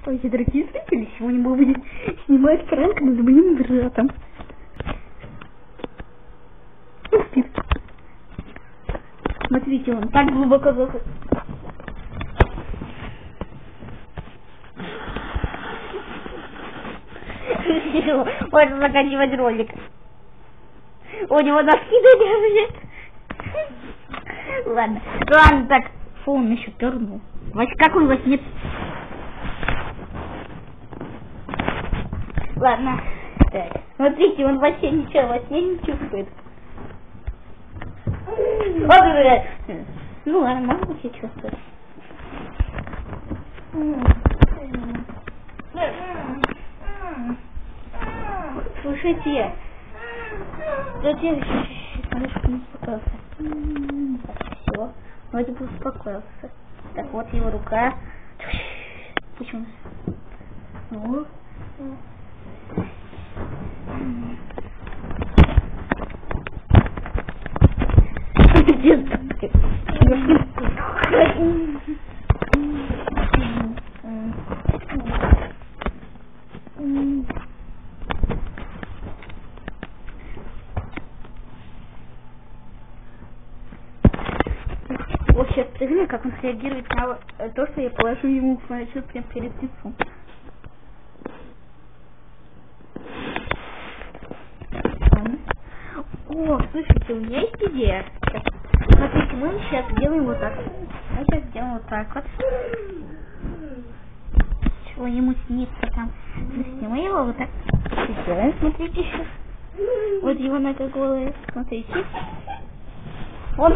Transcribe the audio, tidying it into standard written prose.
Здравствуйте, дорогие зрители! Сегодня мы будем снимать пранк над моим братом. Он спит. Смотрите, он так глубоко засыпал. Можно заканчивать ролик. У него носки даже. Ладно, так. Фу, он еще пернул. Как он во сне? Ладно. Так. Смотрите, он вообще ничего во сне не чувствует. Вот уже. Ну ладно, может быть и чувствует. Слушайте. Смотри, чтобы не успокоился. Так, все. Вроде бы успокоился. Так, вот его рука. Почему? Ну. Вообще, представляю, как он реагирует на то, что я положу ему в флешку прямо перед лицом. О, слушайте, у меня есть идея. Смотрите, мы сейчас сделаем вот так. Мы сейчас сделаем вот так вот. Чего ему снится там. Мы его вот так сделаем, смотрите сейчас. Вот его нога голая, смотрите. Он